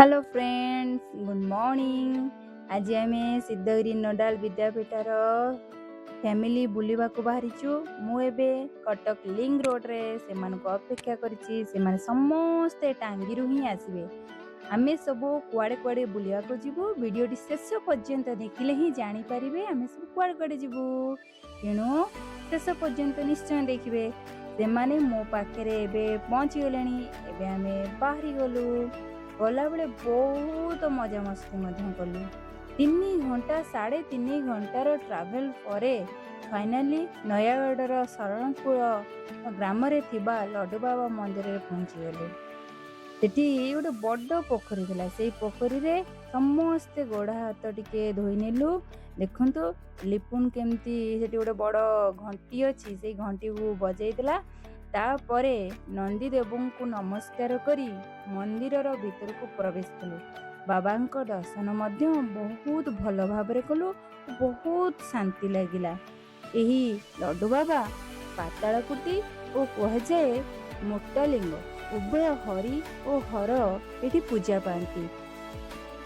Hello friends, good morning. आज आम Siddhagiri नोडाल विद्यापीठर family बुलवा को बाहरीचु। मुझे कटक लिंक रोड रे से अपेक्षा करिछि। से समस्ते टांगी ही आसबे। आम सब कुआड़े कुआड़े बुलिया को जीवु। वीडियो शेष पर्यंत देखिले ही जानी पारिबे आम सब कुआड़े कुआड़े जीवु। तेणु शेष पर्यंत निश्चय देखिबे। से माने मो पाखे एबे पहुंची गलेनी। एबे आमे बाहरी गलु। गला बेले बहुत मजा मस्ती कलु। 3 घंटा 3.5 घंटार ट्रावेल परे फाइनाली नयागढ़ शरणकूल ग्राम रे थिबा लड्डू बाबा मंदिर रे पहुंची गलु। सेठी गोटे बड़ पोखरी थिला। से पोखरी रे समस्ते गोड़ा हाथ टिके धोई नेलु। देखंतु लिपुन केमती सेठी गोटे बड़ घंटी अछि। से घंटी को बजाइतला। तापरे नंदी देवों को नमस्कार करी मंदिरर भीतर को प्रवेश कलु। बाबांको दर्शन मध्य बहुत भल भाबरे कलु। बहुत शांति लागिला। एही लड्डू बाबा पातालकुटी ओ कहुए मोटलिंग उभय हरि और हर एठी पूजा पाती।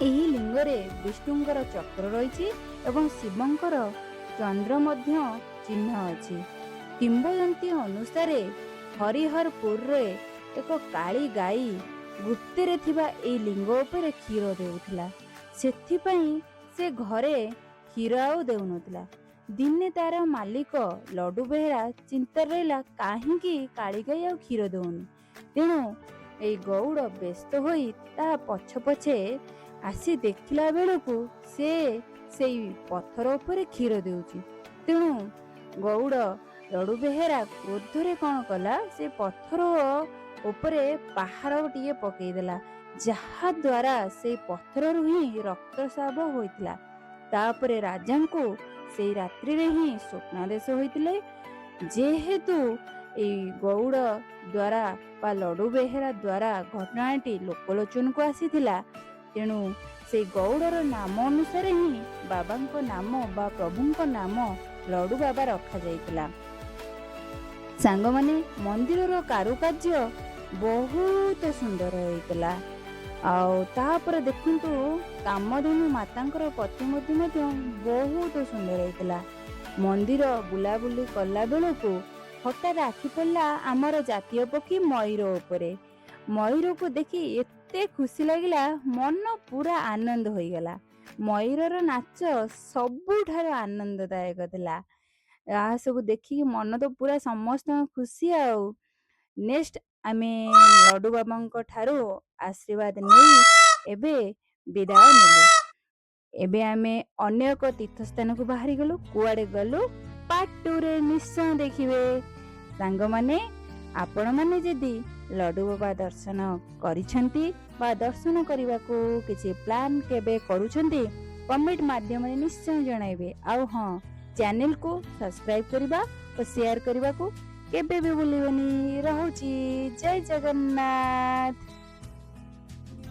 एही लिंगरे विष्णुंकर चक्र रही एवं शिवंकर चंद्र मध्य चिन्ह अछि। किंवदंती अनुसारे हरिहरपुर रे एक काली गाई गुप्तेरे थिबा ए लिंग उपरे क्षीर देउथिला। सेथिपई से घरे क्षीर आउ देउनथिला। दिने तार मालिक लड्डू बेहेरा चिंता रहिला काहींकी काली गाई आउ क्षीर देउनी। तेणु ए गौड़ व्यस्त होई ता पछे पछे आसी देखिला बेलकू से पत्थर उपरे क्षीर देउची। तेणु गौड़ लड्डू बेहेरा क्रोधरे कौन कला, से पत्थर उपरे पहाड़ टीए पकईदेला। जहा द्वारा से पत्थर ही रक्तस्राव होइतिला। तापरे राजा को से रात्रि रे ही स्वप्नादेश होइतिले। जेहेतु ए गौड़ द्वारा बा लड्डू बेहेरा द्वारा घटनाटी लोकलोचन को आसीथिला। तेणु से गौड़र नाम अनुसार ही बाबांको नाम बा प्रभुंको नाम लड्डू बाबा रखा जाइतिला। सांग माने मंदिरर कारुकार्य बहुत सुंदर होइतिला। आउ तापर देखंतु कामधेनु मातांकर प्रतिमूर्ति मध्य बहुत सुंदर होइतिला। मंदिर बुलाबुली कला बेलकू हठात आखि पड़ला आमर जातीय पक्षी मयूर उपरे। मयूर को देखी एते खुशी लगिला, मन पूरा आनंद होइगला। मयूरर नाच सबुठार आनंददायक थिला। आ सब देखी मन तो पूरा समस्त खुशी। आउ नेक्स्ट आमे लड्डू बाबा ठारू आशीर्वाद नहीं एबे विदाय नेलु। एबे आमे अन्य एक तीर्थ स्थान को बाहरी गलु। कुआडे गलु पार्ट 2 रे निश्चय देखिबे। सांग माने आपण माने जदी लड्डू बाबा दर्शन करिसंती बा दर्शन करबा को किछि प्लान केबे करूछंती कमेंट माध्यम रे निश्चय जणाइबे। आउ हां, चैनल को सब्सक्राइब करबा और शेयर करबा को केबे भी भूलिबनी। रहउची। जय जगन्नाथ।